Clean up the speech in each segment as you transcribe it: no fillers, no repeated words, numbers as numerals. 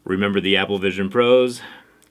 Remember the Apple Vision Pros?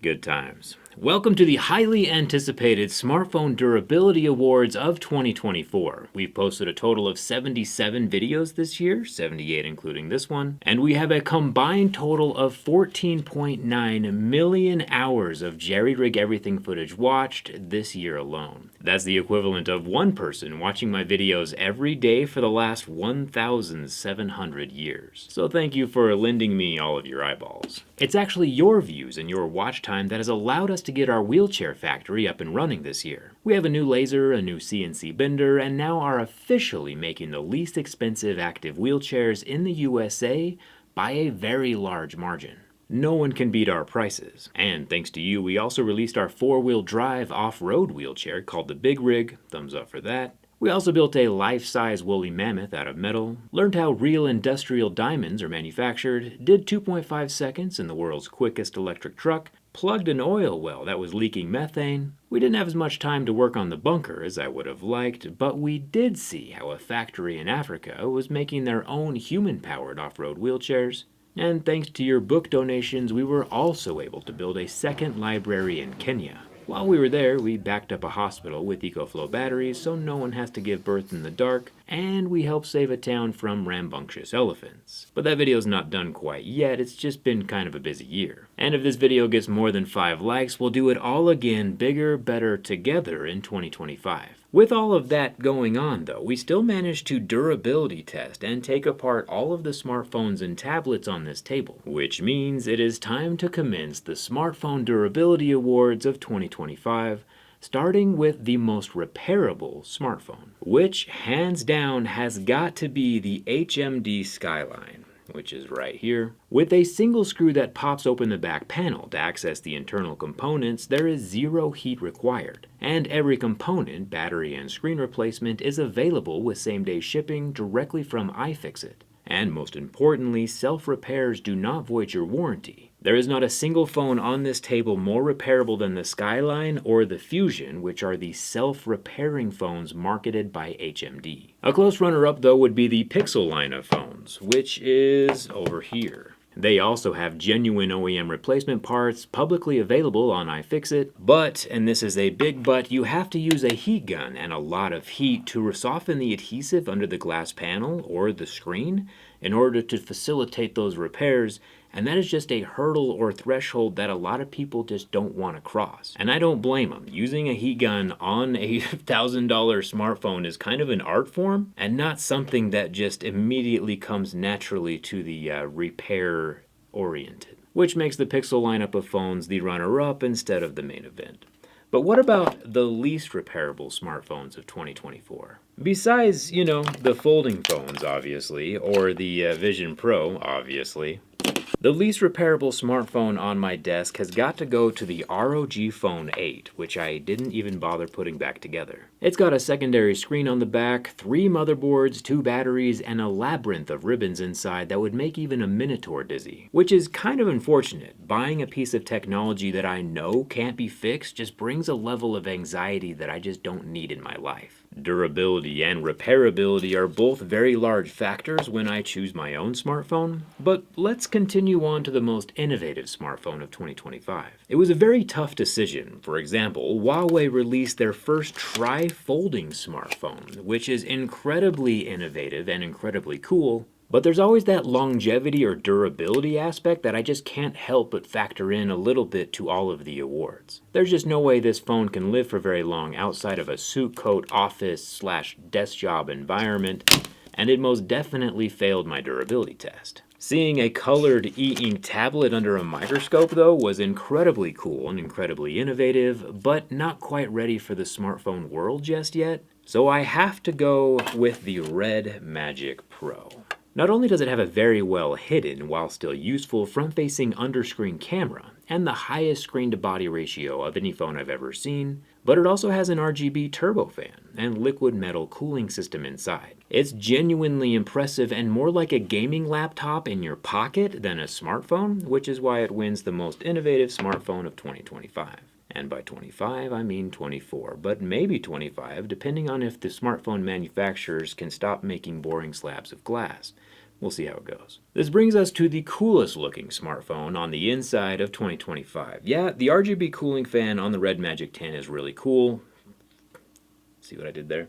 Good times. Welcome to the highly anticipated Smartphone Durability Awards of 2024. We've posted a total of 77 videos this year, 78 including this one, and we have a combined total of 14.9 million hours of jerry-rig everything footage watched this year alone. That's the equivalent of one person watching my videos every day for the last 1,700 years. So thank you for lending me all of your eyeballs. It's actually your views and your watch time that has allowed us to get our wheelchair factory up and running this year. We have a new laser, a new CNC bender, and now are officially making the least expensive active wheelchairs in the USA by a very large margin. No one can beat our prices. And thanks to you, we also released our four-wheel drive off-road wheelchair called the Big Rig. Thumbs up for that. We also built a life-size woolly mammoth out of metal, learned how real industrial diamonds are manufactured, did 2.5 seconds in the world's quickest electric truck, plugged an oil well that was leaking methane. We didn't have as much time to work on the bunker as I would have liked, but we did see how a factory in Africa was making their own human-powered off-road wheelchairs. And thanks to your book donations, we were also able to build a second library in Kenya. While we were there, we backed up a hospital with EcoFlow batteries so no one has to give birth in the dark, and we helped save a town from rambunctious elephants. But that video's not done quite yet, it's just been kind of a busy year. And if this video gets more than 5 likes, we'll do it all again bigger, better, together in 2025. With all of that going on though, we still managed to durability test and take apart all of the smartphones and tablets on this table, which means it is time to commence the Smartphone Durability Awards of 2025, starting with the most repairable smartphone, which hands down has got to be the HMD Skyline, which is right here. With a single screw that pops open the back panel to access the internal components, there is zero heat required, and every component, battery and screen replacement, is available with same-day shipping directly from iFixit. And most importantly, self-repairs do not void your warranty. There is not a single phone on this table more repairable than the Skyline or the Fusion, which are the self-repairing phones marketed by HMD. A close runner-up though would be the Pixel line of phones, which is over here. They also have genuine OEM replacement parts publicly available on iFixit, but, and this is a big but, you have to use a heat gun and a lot of heat to soften the adhesive under the glass panel or the screen in order to facilitate those repairs, and that is just a hurdle or threshold that a lot of people just don't want to cross. And I don't blame them. Using a heat gun on a $1,000 smartphone is kind of an art form and not something that just immediately comes naturally to the repair oriented, which makes the Pixel lineup of phones the runner-up instead of the main event. But what about the least repairable smartphones of 2024? Besides, the folding phones, obviously, or the Vision Pro, obviously, the least repairable smartphone on my desk has got to go to the ROG Phone 8, which I didn't even bother putting back together. It's got a secondary screen on the back, 3 motherboards, 2 batteries, and a labyrinth of ribbons inside that would make even a Minotaur dizzy. Which is kind of unfortunate. Buying a piece of technology that I know can't be fixed just brings a level of anxiety that I just don't need in my life. Durability and repairability are both very large factors when I choose my own smartphone, but let's continue on to the most innovative smartphone of 2025. It was a very tough decision. For example, Huawei released their first tri-folding smartphone, which is incredibly innovative and incredibly cool, but there's always that longevity or durability aspect that I just can't help but factor in a little bit to all of the awards. There's just no way this phone can live for very long outside of a suit coat office/desk job environment, and it most definitely failed my durability test. Seeing a colored e-ink tablet under a microscope though was incredibly cool and incredibly innovative, but not quite ready for the smartphone world just yet. So I have to go with the Red Magic Pro. Not only does it have a very well hidden, while still useful, front-facing under-screen camera, and the highest screen-to-body ratio of any phone I've ever seen, but it also has an RGB turbofan and liquid metal cooling system inside. It's genuinely impressive and more like a gaming laptop in your pocket than a smartphone, which is why it wins the most innovative smartphone of 2025. And by 25, I mean 24, but maybe 25, depending on if the smartphone manufacturers can stop making boring slabs of glass. We'll see how it goes. This brings us to the coolest looking smartphone on the inside of 2025. Yeah, the RGB cooling fan on the Red Magic 10 is really cool. See what I did there?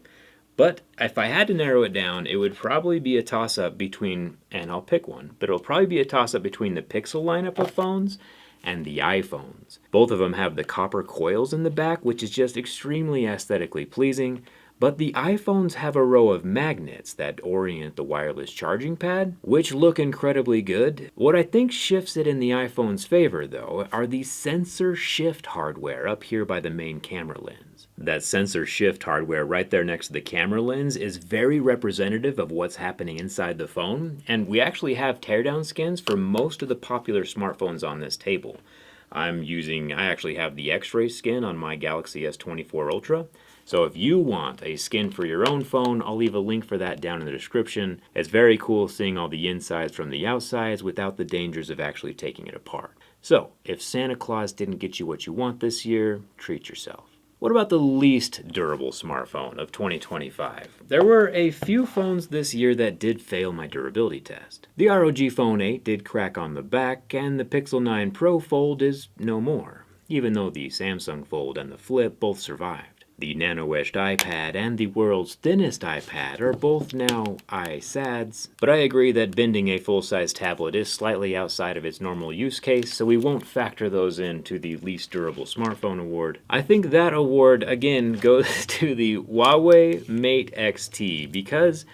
But if I had to narrow it down, it would probably be a toss-up between, and I'll pick one, but it'll probably be a toss-up between the Pixel lineup of phones and the iPhones. Both of them have the copper coils in the back, which is just extremely aesthetically pleasing. But the iPhones have a row of magnets that orient the wireless charging pad, which look incredibly good. What I think shifts it in the iPhone's favor, though, are the sensor shift hardware up here by the main camera lens. That sensor shift hardware right there next to the camera lens is very representative of what's happening inside the phone, and we actually have teardown skins for most of the popular smartphones on this table. I actually have the X-ray skin on my Galaxy S24 Ultra. So if you want a skin for your own phone, I'll leave a link for that down in the description. It's very cool seeing all the insides from the outsides without the dangers of actually taking it apart. So if Santa Claus didn't get you what you want this year, treat yourself. What about the least durable smartphone of 2025? There were a few phones this year that did fail my durability test. The ROG Phone 8 did crack on the back, and the Pixel 9 Pro Fold is no more, even though the Samsung Fold and the Flip both survived. The nano-etched iPad and the world's thinnest iPad are both now iSads, but I agree that bending a full-size tablet is slightly outside of its normal use case, so we won't factor those into the least durable smartphone award. I think that award, again, goes to the Huawei Mate X-T, because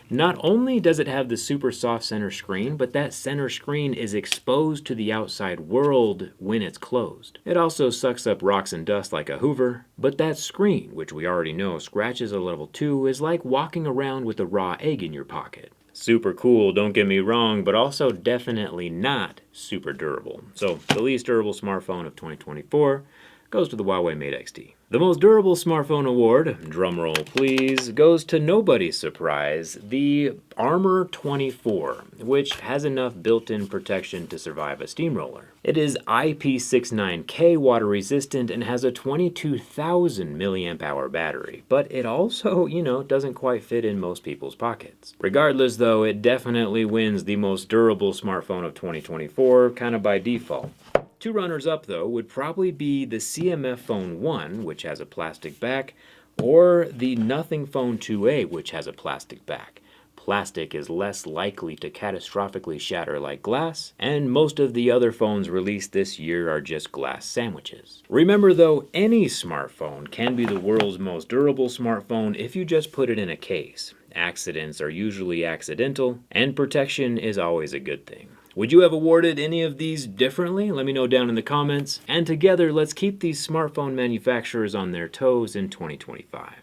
not only does it have the super soft center screen, but that center screen is exposed to the outside world when it's closed. It also sucks up rocks and dust like a Hoover, but that screen, which we already know scratches a level 2, is like walking around with a raw egg in your pocket. Super cool, don't get me wrong, but also definitely not super durable. So the least durable smartphone of 2024 goes to the Huawei Mate X-T. The most durable smartphone award, drumroll please, goes to nobody's surprise, the Armor 24, which has enough built-in protection to survive a steamroller. It is IP69K water resistant and has a 22,000 milliamp hour battery, but it also, doesn't quite fit in most people's pockets. Regardless though, it definitely wins the most durable smartphone of 2024, kind of by default. Two runners up though would probably be the CMF Phone 1, which has a plastic back, or the Nothing Phone 2A, which has a plastic back. Plastic is less likely to catastrophically shatter like glass, and most of the other phones released this year are just glass sandwiches. Remember though, any smartphone can be the world's most durable smartphone if you just put it in a case. Accidents are usually accidental, and protection is always a good thing. Would you have awarded any of these differently? Let me know down in the comments. And together, let's keep these smartphone manufacturers on their toes in 2025.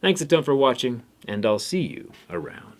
Thanks a ton for watching, and I'll see you around.